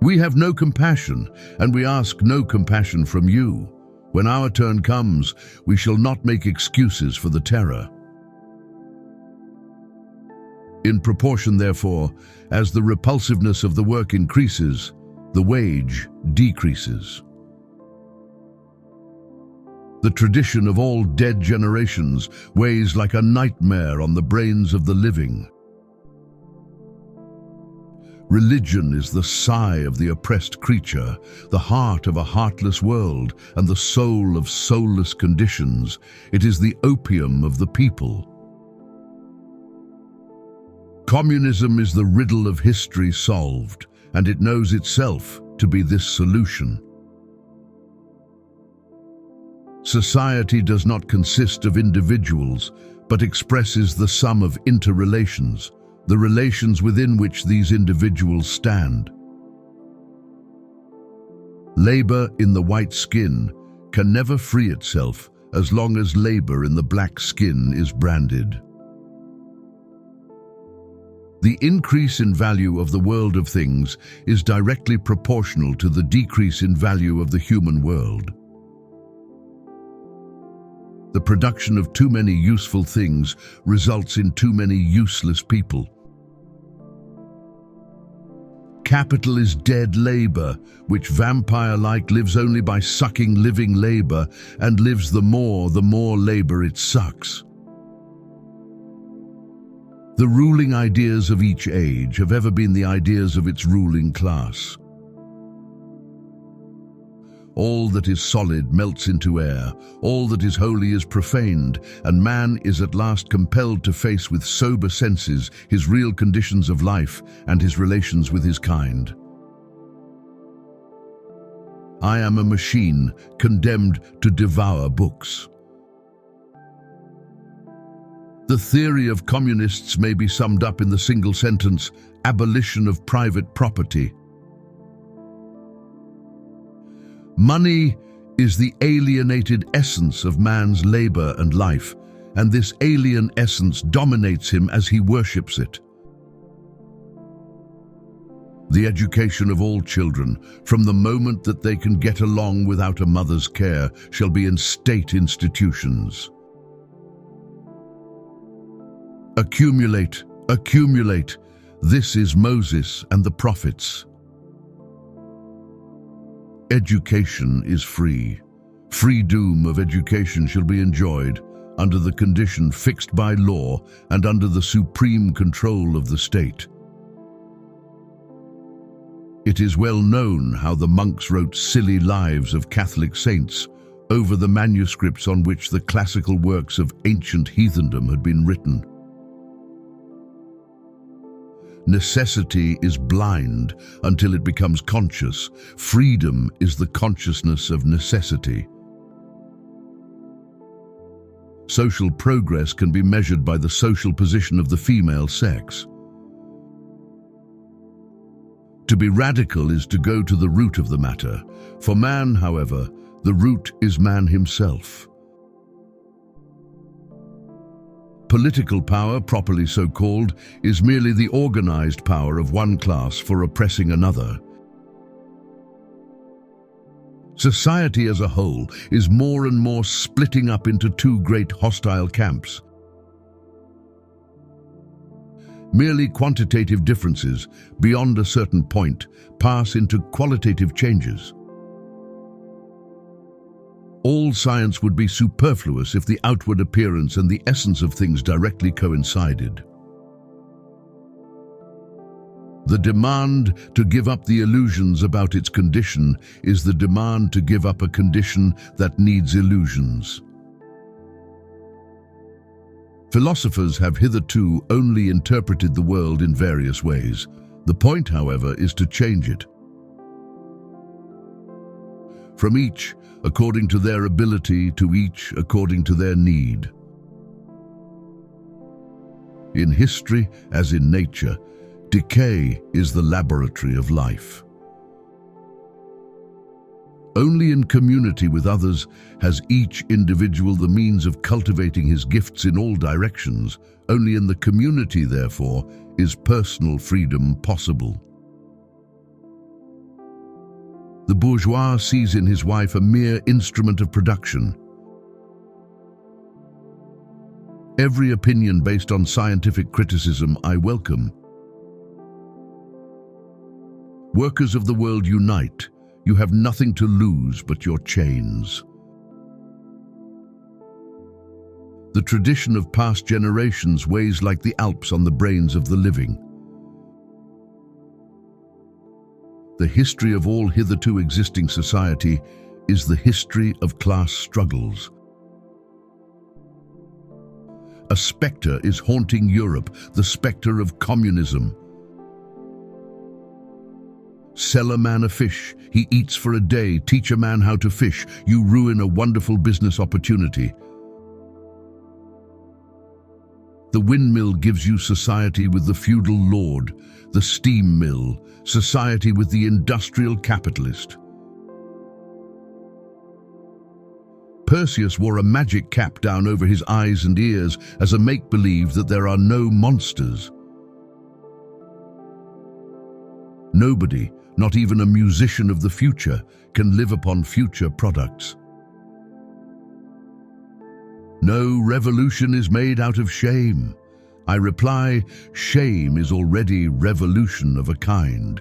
We have no compassion, and we ask no compassion from you. When our turn comes, we shall not make excuses for the terror. In proportion, therefore, as the repulsiveness of the work increases, the wage decreases. The tradition of all dead generations weighs like a nightmare on the brains of the living. Religion is the sigh of the oppressed creature, the heart of a heartless world, and the soul of soulless conditions. It is the opium of the people. Communism is the riddle of history solved, and it knows itself to be this solution. Society does not consist of individuals, but expresses the sum of interrelations, the relations within which these individuals stand. Labor in the white skin can never free itself as long as labor in the black skin is branded. The increase in value of the world of things is directly proportional to the decrease in value of the human world. The production of too many useful things results in too many useless people. Capital is dead labor, which vampire-like lives only by sucking living labor, and lives the more labor it sucks. The ruling ideas of each age have ever been the ideas of its ruling class. All that is solid melts into air, all that is holy is profaned, and man is at last compelled to face with sober senses his real conditions of life and his relations with his kind. I am a machine condemned to devour books. The theory of communists may be summed up in the single sentence, abolition of private property. Money is the alienated essence of man's labor and life, and this alien essence dominates him as he worships it. The education of all children, from the moment that they can get along without a mother's care, shall be in state institutions. Accumulate, accumulate. This is Moses and the prophets. Education is free. Freedom of education shall be enjoyed under the condition fixed by law and under the supreme control of the state. It is well known how the monks wrote silly lives of Catholic saints over the manuscripts on which the classical works of ancient heathendom had been written. Necessity is blind until it becomes conscious. Freedom is the consciousness of necessity. Social progress can be measured by the social position of the female sex. To be radical is to go to the root of the matter. For man, however, the root is man himself. Political power, properly so called, is merely the organized power of one class for oppressing another. Society as a whole is more and more splitting up into two great hostile camps. Merely quantitative differences, beyond a certain point, pass into qualitative changes. All science would be superfluous if the outward appearance and the essence of things directly coincided. The demand to give up the illusions about its condition is the demand to give up a condition that needs illusions. Philosophers have hitherto only interpreted the world in various ways. The point, however, is to change it. From each according to their ability, to each according to their need. In history, as in nature, decay is the laboratory of life. Only in community with others has each individual the means of cultivating his gifts in all directions. Only in the community, therefore, is personal freedom possible. The bourgeois sees in his wife a mere instrument of production. Every opinion based on scientific criticism I welcome. Workers of the world, unite. You have nothing to lose but your chains. The tradition of past generations weighs like the Alps on the brains of the living. The history of all hitherto existing society is the history of class struggles. A spectre is haunting Europe, the spectre of communism. Sell a man a fish, he eats for a day. Teach a man how to fish, you ruin a wonderful business opportunity. The windmill gives you society with the feudal lord, the steam mill, society with the industrial capitalist. Perseus wore a magic cap down over his eyes and ears as a make-believe that there are no monsters. Nobody, not even a musician of the future, can live upon future products. No revolution is made out of shame. I reply, shame is already revolution of a kind.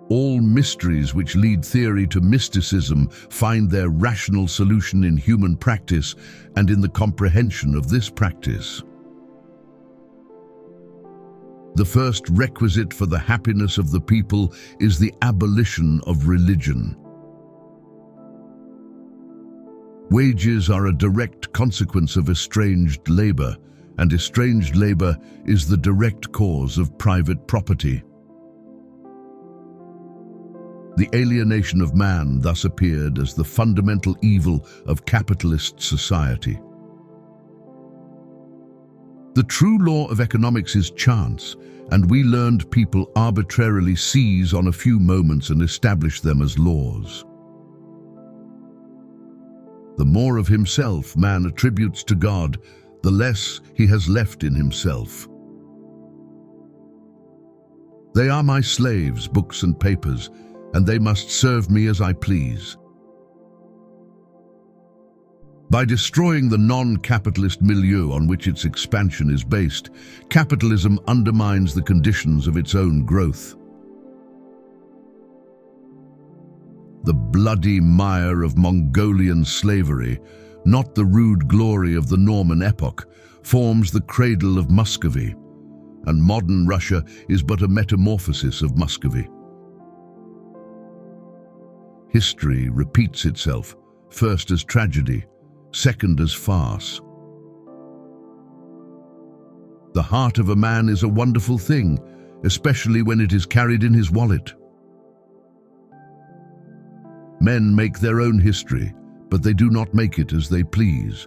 All mysteries which lead theory to mysticism find their rational solution in human practice and in the comprehension of this practice. The first requisite for the happiness of the people is the abolition of religion. Wages are a direct consequence of estranged labor, and estranged labor is the direct cause of private property. The alienation of man thus appeared as the fundamental evil of capitalist society. The true law of economics is chance, and we learned people arbitrarily seize on a few moments and establish them as laws. The more of himself man attributes to God, the less he has left in himself. They are my slaves, books and papers, and they must serve me as I please. By destroying the non-capitalist milieu on which its expansion is based, capitalism undermines the conditions of its own growth. The bloody mire of Mongolian slavery, not the rude glory of the Norman epoch, forms the cradle of Muscovy, and modern Russia is but a metamorphosis of Muscovy. History repeats itself, first as tragedy, second as farce. The heart of a man is a wonderful thing, especially when it is carried in his wallet. Men make their own history, but they do not make it as they please.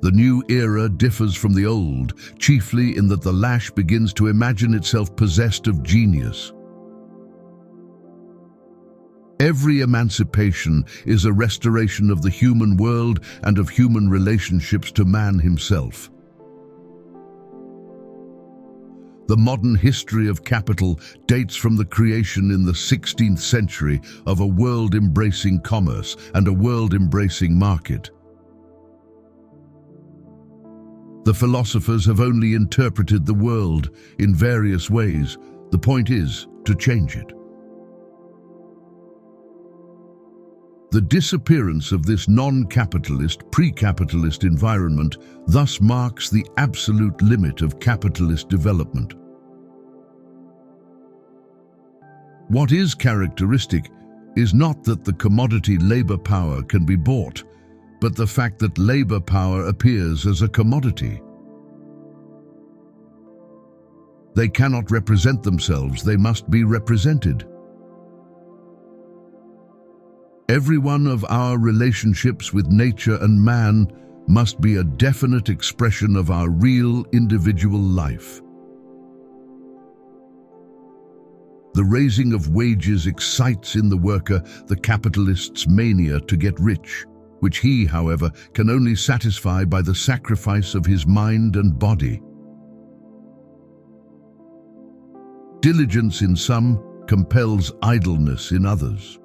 The new era differs from the old, chiefly in that the lash begins to imagine itself possessed of genius. Every emancipation is a restoration of the human world and of human relationships to man himself. The modern history of capital dates from the creation in the 16th century of a world-embracing commerce and a world-embracing market. The philosophers have only interpreted the world in various ways. The point is to change it. The disappearance of this non-capitalist, pre-capitalist environment thus marks the absolute limit of capitalist development. What is characteristic is not that the commodity labor power can be bought, but the fact that labor power appears as a commodity. They cannot represent themselves, they must be represented. Every one of our relationships with nature and man must be a definite expression of our real individual life. The raising of wages excites in the worker the capitalist's mania to get rich, which he, however, can only satisfy by the sacrifice of his mind and body. Diligence in some compels idleness in others.